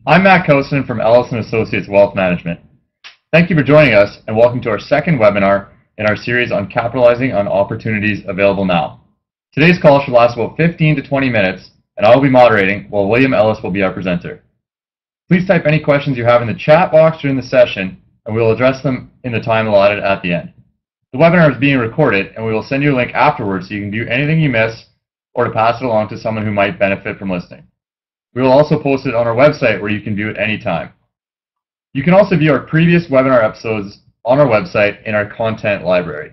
I'm Matt Kosten from Ellis & Associates Wealth Management. Thank you for joining us and welcome to our second webinar in our series on capitalizing on opportunities available now. Today's call should last about 15 to 20 minutes and I will be moderating while William Ellis will be our presenter. Please type any questions you have in the chat box during the session and we will address them in the time allotted at the end. The webinar is being recorded and we will send you a link afterwards so you can view anything you miss or to pass it along to someone who might benefit from listening. We will also post it on our website where you can view it anytime. You can also view our previous webinar episodes on our website in our content library.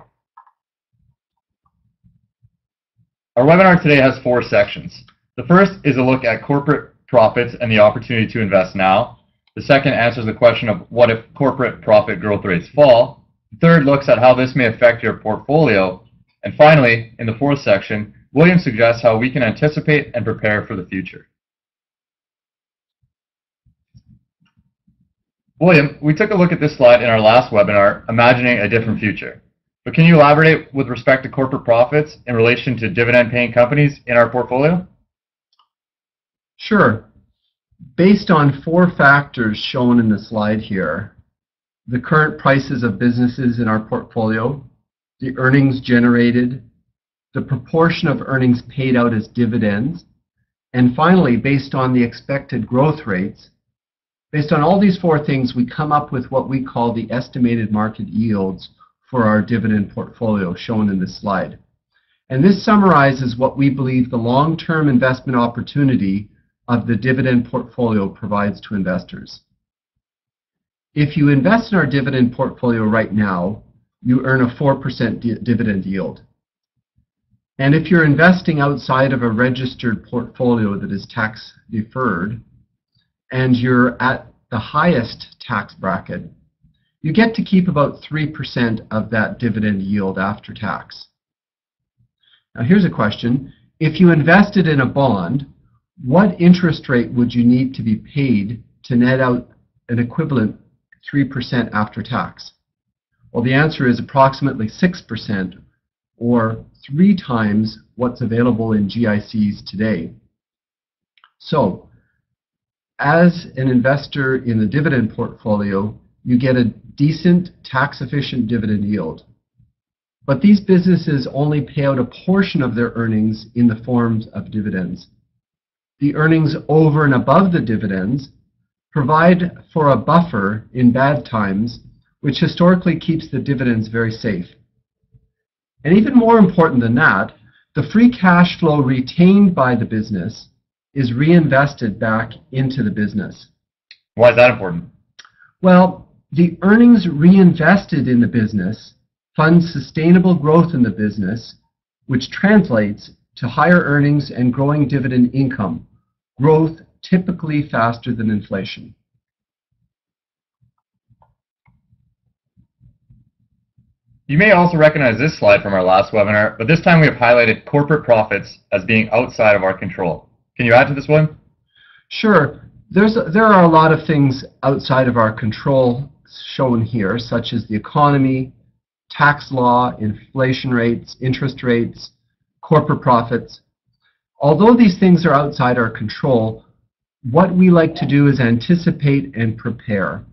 Our webinar today has 4 sections. The first is a look at corporate profits and the opportunity to invest now. The second answers the question of what if corporate profit growth rates fall. The third looks at how this may affect your portfolio. And finally, in the 4th section, William suggests how we can anticipate and prepare for the future. William, we took a look at this slide in our last webinar, Imagining a Different Future. But can you elaborate with respect to corporate profits in relation to dividend-paying companies in our portfolio? Sure. Based on 4 factors shown in the slide here, the current prices of businesses in our portfolio, the earnings generated, the proportion of earnings paid out as dividends, and finally, based on the expected growth rates, based on all these 4 things, we come up with what we call the estimated market yields for our dividend portfolio shown in this slide. And this summarizes what we believe the long-term investment opportunity of the dividend portfolio provides to investors. If you invest in our dividend portfolio right now, you earn a 4% dividend yield. And if you're investing outside of a registered portfolio that is tax deferred, and you're at the highest tax bracket, you get to keep about 3% of that dividend yield after tax. Now here's a question. If you invested in a bond, what interest rate would you need to be paid to net out an equivalent 3% after tax? Well, the answer is approximately 6%, or 3 times what's available in GICs today. So, as an investor in the dividend portfolio, you get a decent tax-efficient dividend yield. But these businesses only pay out a portion of their earnings in the forms of dividends. The earnings over and above the dividends provide for a buffer in bad times, which historically keeps the dividends very safe. And even more important than that, the free cash flow retained by the business is reinvested back into the business. Why is that important? Well, the earnings reinvested in the business fund sustainable growth in the business, which translates to higher earnings and growing dividend income, growth typically faster than inflation. You may also recognize this slide from our last webinar, but this time we have highlighted corporate profits as being outside of our control. Can you add to this one? Sure. There are a lot of things outside of our control shown here, such as the economy, tax law, inflation rates, interest rates, corporate profits. Although these things are outside our control, what we like to do is anticipate and prepare.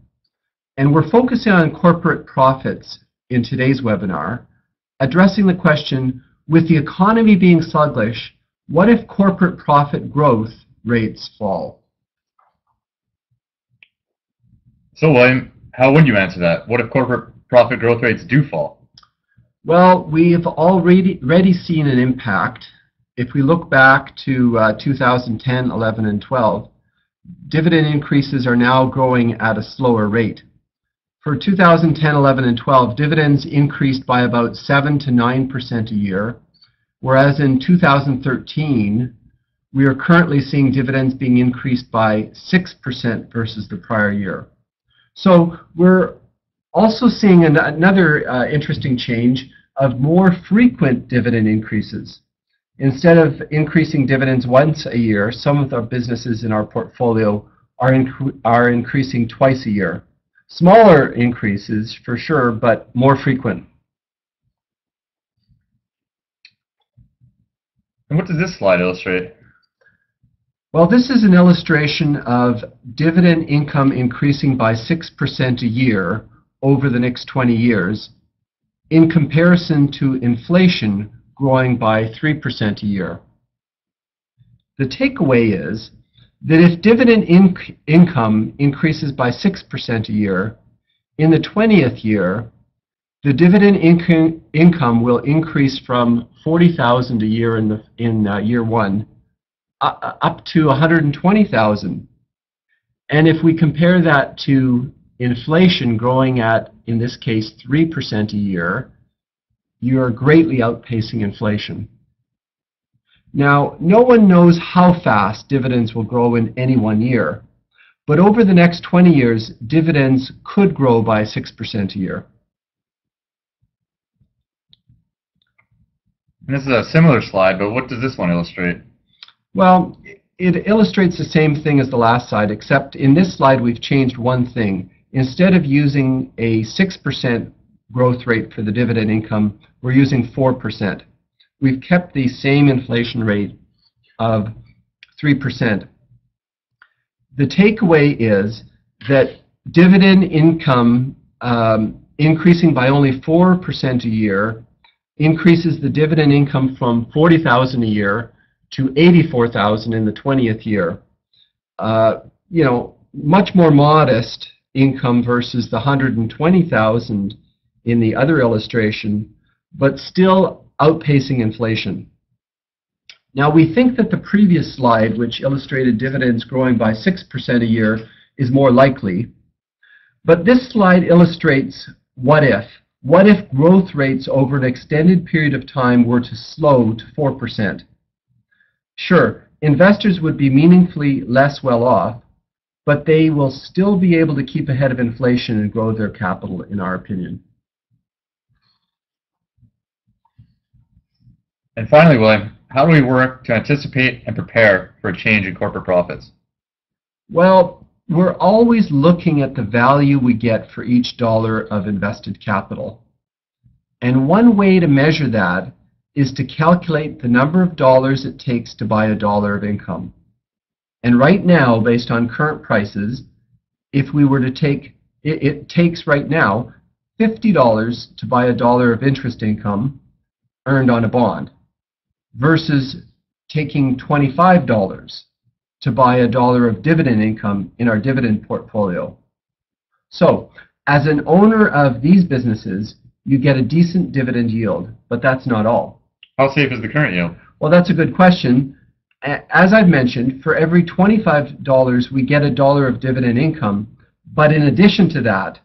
And we're focusing on corporate profits in today's webinar, addressing the question, with the economy being sluggish, what if corporate profit growth rates fall? So William, how would you answer that? What if corporate profit growth rates do fall? Well, we've already seen an impact. If we look back to 2010, 11, and 12, dividend increases are now growing at a slower rate. For 2010, 11, and 12, dividends increased by about 7 to 9% a year, whereas in 2013, we are currently seeing dividends being increased by 6% versus the prior year. So we're also seeing another interesting change of more frequent dividend increases. Instead of increasing dividends once a year, some of the businesses in our portfolio are increasing twice a year. Smaller increases for sure, but more frequent. And what does this slide illustrate? Well, this is an illustration of dividend income increasing by 6% a year over the next 20 years in comparison to inflation growing by 3% a year. The takeaway is that if dividend income increases by 6% a year, in the 20th year, the dividend income will increase from $40,000 a year in year one up to $120,000. And if we compare that to inflation growing at, in this case, 3% a year, you're greatly outpacing inflation. Now, no one knows how fast dividends will grow in any one year, but over the next 20 years, dividends could grow by 6% a year. And this is a similar slide, but what does this one illustrate? Well, it illustrates the same thing as the last slide, except in this slide we've changed one thing. Instead of using a 6% growth rate for the dividend income, we're using 4%. We've kept the same inflation rate of 3%. The takeaway is that dividend income increasing by only 4% a year increases the dividend income from $40,000 a year to $84,000 in the 20th year. You know, much more modest income versus the $120,000 in the other illustration, but still outpacing inflation. Now, we think that the previous slide, which illustrated dividends growing by 6% a year, is more likely. But this slide illustrates what if. What if growth rates over an extended period of time were to slow to 4%? Sure, investors would be meaningfully less well off, but they will still be able to keep ahead of inflation and grow their capital, in our opinion. And finally, William, how do we work to anticipate and prepare for a change in corporate profits? Well, we're always looking at the value we get for each dollar of invested capital. And one way to measure that is to calculate the number of dollars it takes to buy a dollar of income. And right now, based on current prices, if we were to take, it takes right now $50 to buy a dollar of interest income earned on a bond, versus taking $25 to buy a dollar of dividend income in our dividend portfolio. So, as an owner of these businesses, you get a decent dividend yield, but that's not all. How safe is the current yield? Well, that's a good question. As I've mentioned, for every $25, we get a dollar of dividend income, but in addition to that,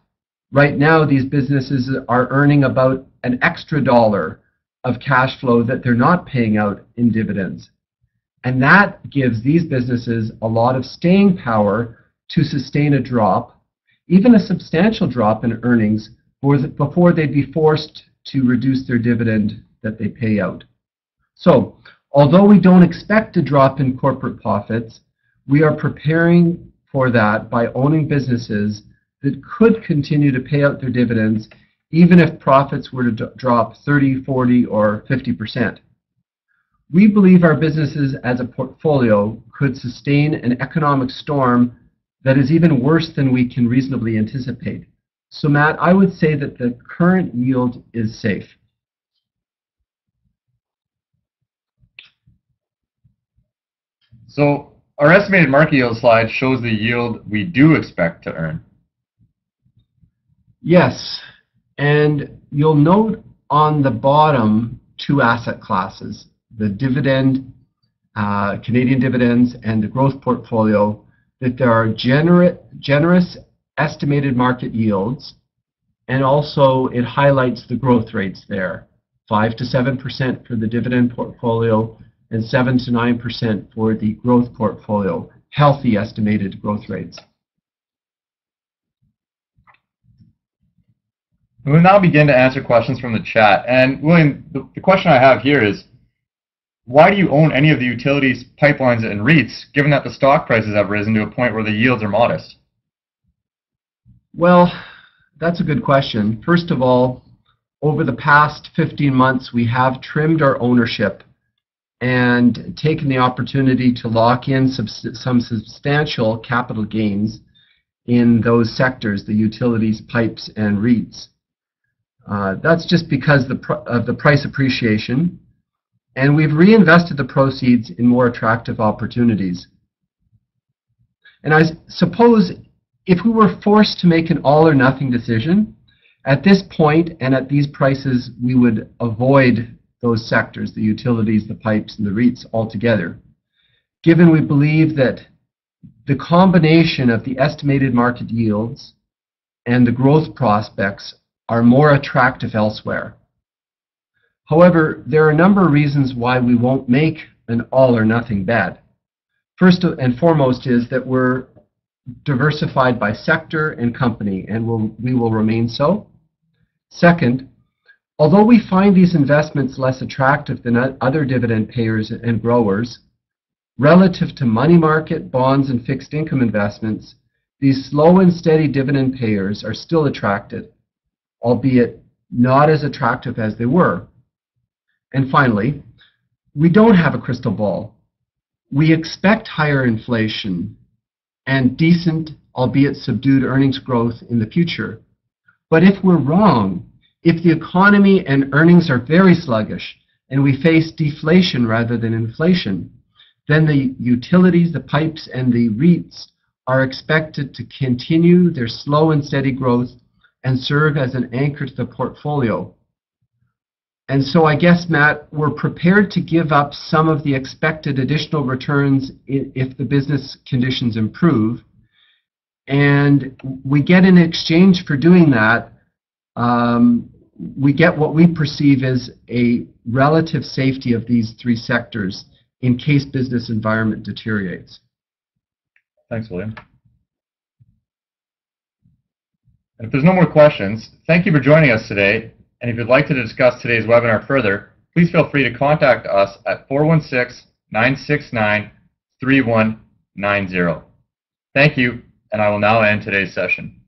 right now these businesses are earning about an extra dollar of cash flow that they're not paying out in dividends. And that gives these businesses a lot of staying power to sustain a drop, even a substantial drop in earnings, before they'd be forced to reduce their dividend that they pay out. So, although we don't expect a drop in corporate profits, we are preparing for that by owning businesses that could continue to pay out their dividends even if profits were to drop 30, 40, or 50%. We believe our businesses as a portfolio could sustain an economic storm that is even worse than we can reasonably anticipate. So Matt, I would say that the current yield is safe. So our estimated market yield slide shows the yield we do expect to earn. Yes, and you'll note on the bottom two asset classes, the dividend, Canadian dividends, and the growth portfolio, that there are generous estimated market yields, and also it highlights the growth rates there, 5 to 7% for the dividend portfolio and 7 to 9% for the growth portfolio, healthy estimated growth rates. We'll now begin to answer questions from the chat. And William, the question I have here is, why do you own any of the utilities, pipelines, and REITs, given that the stock prices have risen to a point where the yields are modest? Well, that's a good question. First of all, over the past 15 months, we have trimmed our ownership and taken the opportunity to lock in some substantial capital gains in those sectors, the utilities, pipes, and REITs. That's just because of the price appreciation, and we've reinvested the proceeds in more attractive opportunities. And I suppose if we were forced to make an all or nothing decision, at this point and at these prices, we would avoid those sectors, the utilities, the pipes, and the REITs altogether, given we believe that the combination of the estimated market yields and the growth prospects are more attractive elsewhere. However, there are a number of reasons why we won't make an all or nothing bet. First and foremost is that we're diversified by sector and company, and we will remain so. Second, although we find these investments less attractive than other dividend payers and growers, relative to money market, bonds, and fixed income investments, these slow and steady dividend payers are still attractive, albeit not as attractive as they were. And finally, we don't have a crystal ball. We expect higher inflation and decent, albeit subdued, earnings growth in the future. But if we're wrong, if the economy and earnings are very sluggish and we face deflation rather than inflation, then the utilities, the pipes, and the REITs are expected to continue their slow and steady growth and serve as an anchor to the portfolio. And so I guess, Matt, we're prepared to give up some of the expected additional returns if the business conditions improve. And we get in exchange for doing that, we get what we perceive as a relative safety of these three sectors in case business environment deteriorates. Thanks, William. And if there's no more questions, thank you for joining us today. And if you'd like to discuss today's webinar further, please feel free to contact us at 416-969-3190. Thank you, and I will now end today's session.